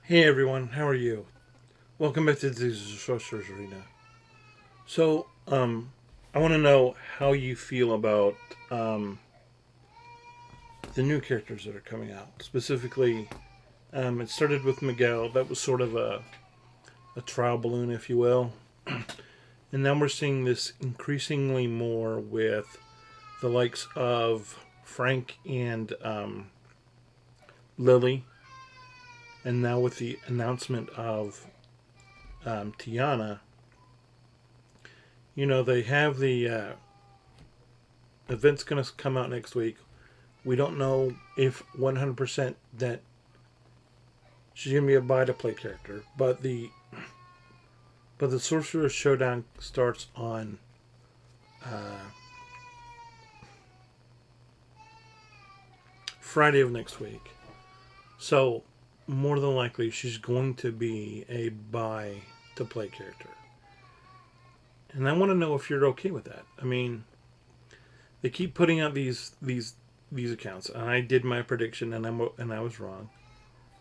Hey everyone, how are you? Welcome back to the Sorcerer's Arena. So, I want to know how you feel about um, the new characters that are coming out. Specifically, it started with Miguel. That was sort of a trial balloon, if you will. And now we're seeing this increasingly more with the likes of Frank and Lily. And now with the announcement of Tiana, they have the event's going to come out next week. We don't know if 100% that she's going to be a buy to play character, but the Sorcerer Showdown starts on uh, Friday of next week. So more than likely she's going to be a buy to play character. And I want to know if you're okay with that. I mean, they keep putting out these accounts, and I did my prediction, and I was wrong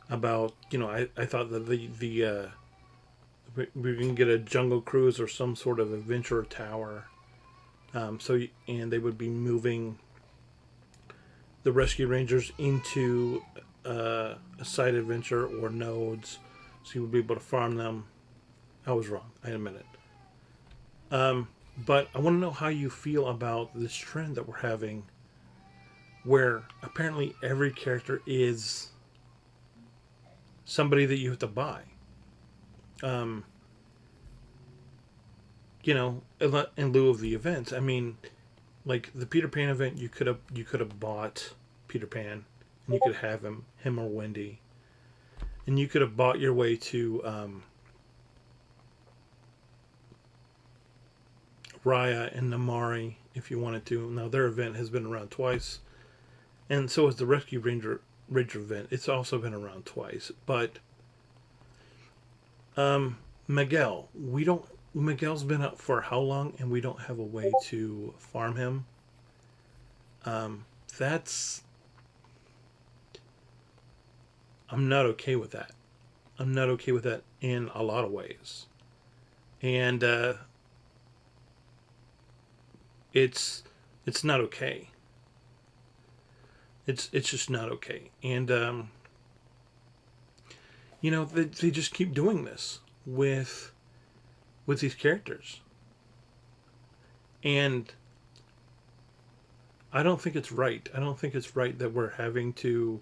about I thought that the we can get a jungle cruise or some sort of adventure tower. And they would be moving the rescue rangers into a side adventure or nodes, so you would be able to farm them. I was wrong. I admit it. But I want to know how you feel about this trend that we're having, where apparently every character is somebody that you have to buy. Um, in lieu of the events. I mean, like the Peter Pan event, you could have bought Peter Pan, and you could have him or Wendy, and you could have bought your way to Raya and Namari if you wanted to. Now their event has been around twice, and so has the Rescue Ranger event. It's also been around twice, but Miguel, we don't. Miguel's been up for how long, and we don't have a way to farm him. Um, that's I'm not okay with that. I'm not okay with that in a lot of ways, and it's it's not okay. It's just not okay, and they just keep doing this with these characters, and I don't think it's right. I don't think it's right that we're having to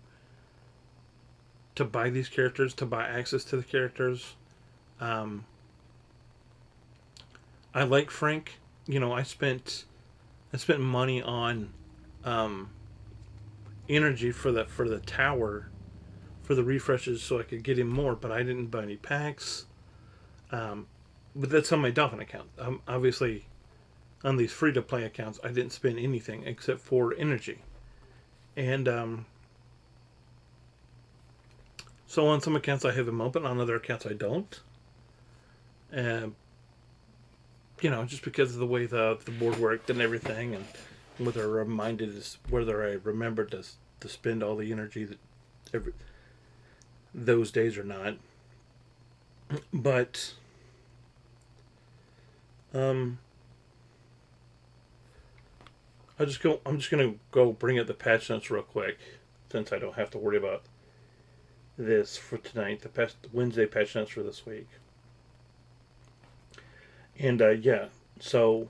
buy these characters, to buy access to the characters. Um, I like Frank. I spent money on um, energy for the tower for the refreshes so I could get him more, but I didn't buy any packs. Um, but that's on my Dolphin account. Obviously, on these free to play accounts, I didn't spend anything except for energy. And so on some accounts I have him open, on other accounts I don't. And just because of the way the board worked and everything, and whether I remembered to spend all the energy that every those days or not. But um, I'm just gonna go bring up the patch notes real quick, since I don't have to worry about this for tonight. The Wednesday patch notes for this week, and yeah, so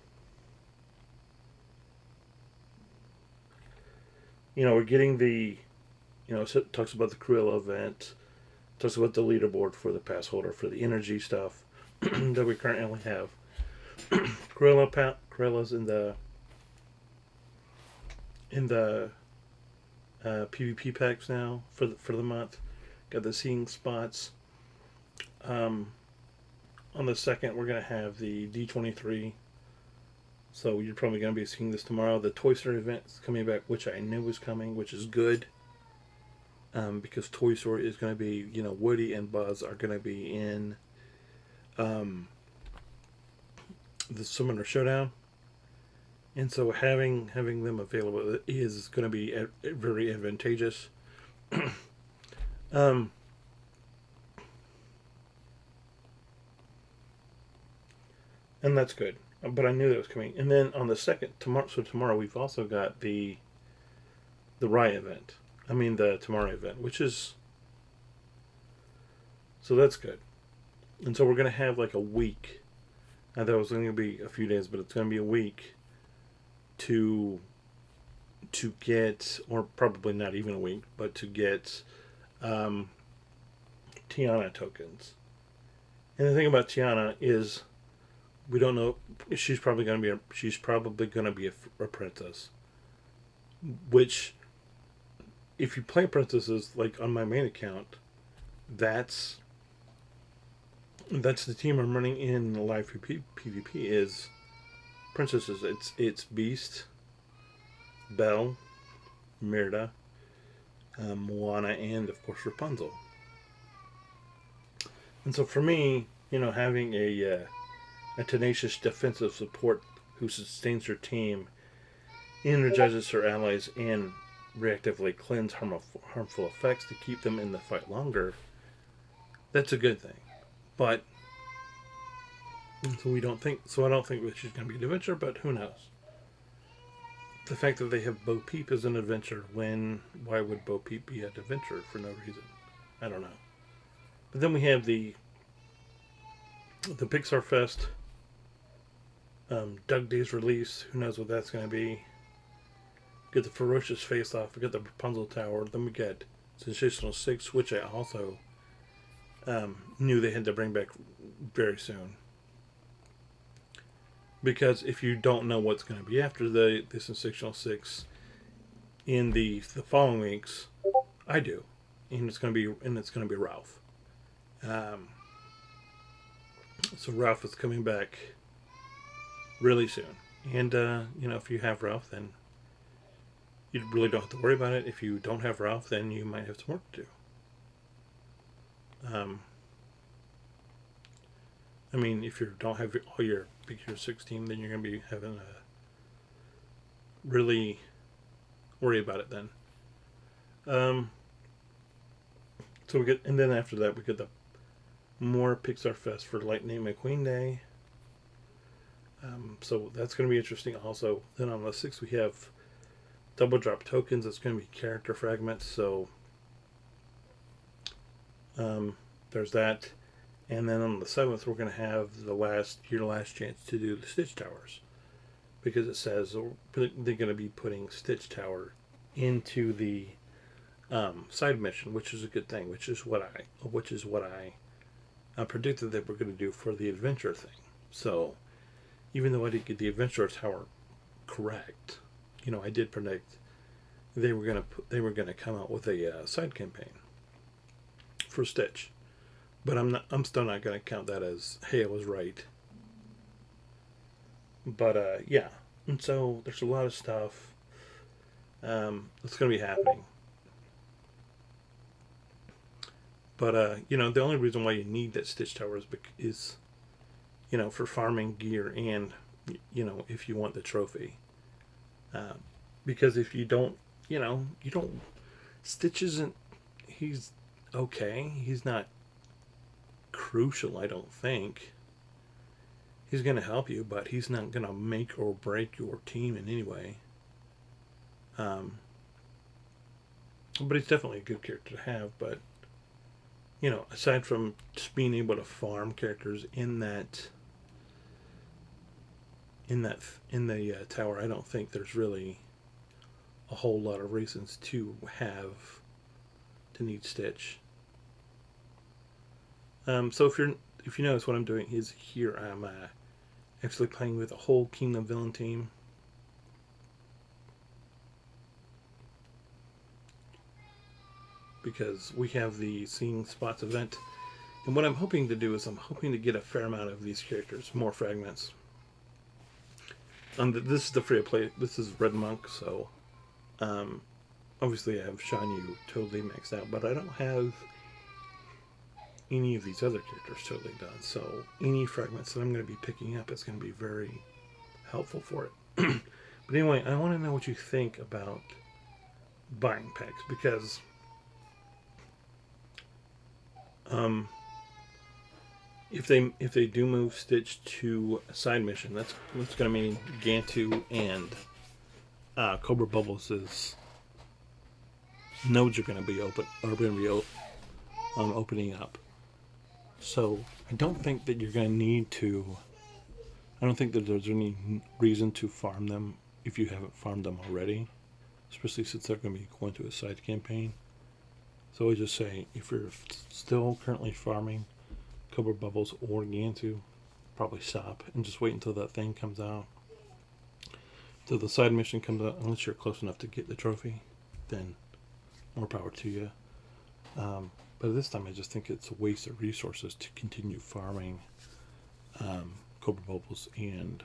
we're getting so it talks about the Cruella event, talks about the leaderboard for the pass holder for the energy stuff that we currently have. Corella's in the PvP packs now for the month. Got the seeing spots. Um, on the second, we're gonna have the D23. So you're probably gonna be seeing this tomorrow. The Toy Story event is coming back, which I knew was coming, which is good. Because Toy Story is gonna be, Woody and Buzz are gonna be in um, the Summoner Showdown, and so having them available is going to be very advantageous. um, and that's good. But I knew that was coming. And then on the second tomorrow, so tomorrow we've also got the Rye event. I mean the tomorrow event, which is so that's good. And so we're gonna have like a week. I thought it was going to be a few days, but it's going to be a week to get, or probably not even a week, but to get um, Tiana tokens. And the thing about Tiana is we don't know. She's probably going to be a princess. Which, if you play princesses like on my main account, that's that's the team I'm running in the live PvP is princesses. It's Beast, Belle, Merida, Moana, and of course Rapunzel. And so for me, having a tenacious defensive support who sustains her team, energizes her allies, and reactively cleanse harmful effects to keep them in the fight longer, that's a good thing. But so we don't think. So I don't think that she's going to be an adventure, but who knows? The fact that they have Bo Peep as an adventure, why would Bo Peep be an adventure for no reason? I don't know. But then we have the Pixar Fest, Doug Day's release. Who knows what that's going to be? Get the Ferocious Face Off. We got the Rapunzel Tower. Then we get Sensational Six, which I also knew they had to bring back very soon. Because if you don't know what's going to be after the Sensational Six in the following weeks, I do, and it's going to be Ralph. So Ralph is coming back really soon, and if you have Ralph, then you really don't have to worry about it. If you don't have Ralph, then you might have some work to do. I mean, if you don't have all your Big Hero 6 team, then you're going to be having to really worry about it then. So we get, and then after that, we get the more Pixar Fest for Lightning McQueen Day. So that's going to be interesting also. Then on the 6th, we have double drop tokens. It's going to be character fragments. So there's that. And then on the 7th, we're going to have your last chance to do the Stitch Towers. Because it says they're going to be putting Stitch Tower into the side mission, which is a good thing, which is what I predicted they were going to do for the adventure thing. So even though I didn't get the adventure tower correct, I did predict they were going to come out with a side campaign for Stitch. But I'm still not going to count that as, hey, I was right. But yeah, and so there's a lot of stuff that's going to be happening. But the only reason why you need that Stitch Tower is for farming gear and if you want the trophy. Because if you don't, Stitch isn't. He's okay. He's not crucial, I don't think. He's going to help you, but he's not going to make or break your team in any way. But he's definitely a good character to have. But aside from just being able to farm characters in the tower, I don't think there's really a whole lot of reasons to need Stitch. So if you notice what I'm doing is here I'm actually playing with a whole Kingdom Villain team. Because we have the Seeing Spots event. And what I'm hoping to do is I'm hoping to get a fair amount of these characters, more fragments. This is the free to play. This is Red Monk, so obviously I have Shan Yu totally maxed out, but I don't have any of these other characters totally done. So any fragments that I'm going to be picking up is going to be very helpful for it. But anyway, I want to know what you think about buying packs, because if they do move Stitch to a side mission, that's going to mean Gantu and Cobra Bubbles' nodes are going to be opening up. So I don't think that you're going to need to. I don't think that there's any reason to farm them if you haven't farmed them already, especially since they're going to be going to a side campaign. So I just say if you're still currently farming Cobra Bubbles or Gantu, probably stop and just wait until that thing comes out. So the side mission comes out, unless you're close enough to get the trophy, then more power to you. But this time I just think it's a waste of resources to continue farming Cobra Bubbles and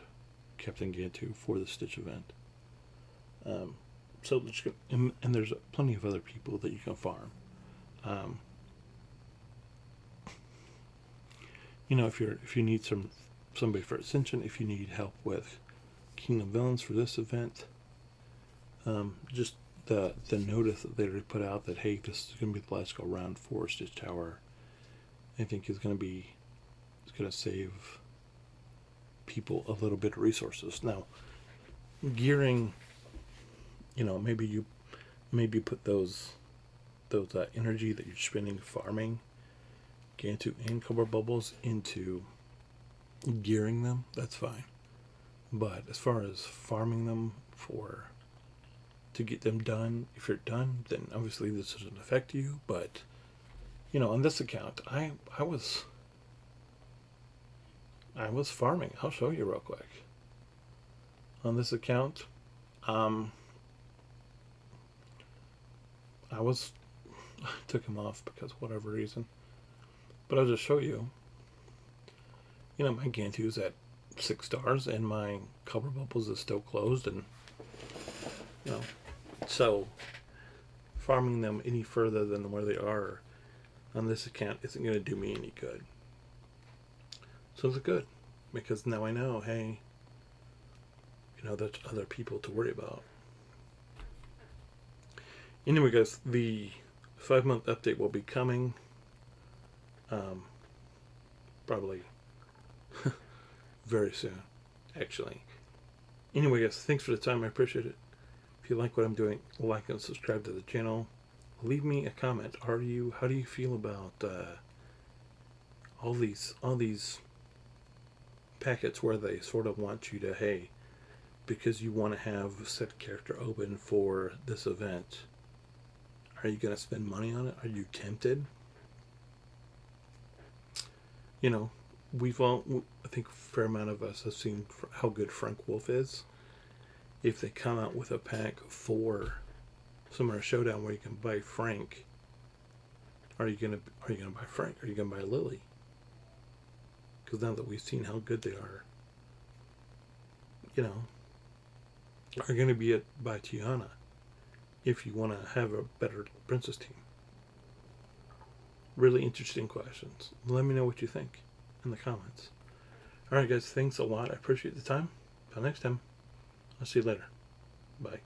Captain Gantu for the Stitch event. So and there's plenty of other people that you can farm. If you need somebody for Ascension, if you need help with Kingdom Villains for this event, just the notice that they already put out that hey, this is going to be the last go round for Stitch Tower, I think is going to save people a little bit of resources. Now, gearing, maybe you put those energy that you're spending farming Gantu and Cobra Bubbles into gearing them, that's fine. But as far as farming them to get them done, if you're done, then obviously this doesn't affect you. But on this account, I was farming. I'll show you real quick. On this account, I took him off because of whatever reason. But I'll just show you. My Gantu's at 6 stars and my Cobra Bubbles is still closed, and so farming them any further than where they are on this account isn't going to do me any good. So it's good because now I know, hey, there's other people to worry about. Anyway, guys, the 5-month update will be coming. Probably very soon, actually. Anyway, guys, thanks for the time. I appreciate it. If you like what I'm doing, like and subscribe to the channel. Leave me a comment. How do you feel about all these packets where they sort of want you to, hey, because you want to have set character open for this event, are you going to spend money on it? Are you tempted? I think a fair amount of us have seen how good Frank Wolf is. If they come out with a pack for Summoner Showdown where you can buy Frank, are you gonna buy Frank? Are you gonna buy Lily? Because now that we've seen how good they are, are you gonna buy Tiana if you want to have a better princess team? Really interesting questions. Let me know what you think in the comments. Alright guys, thanks a lot. I appreciate the time. Until next time, I'll see you later. Bye.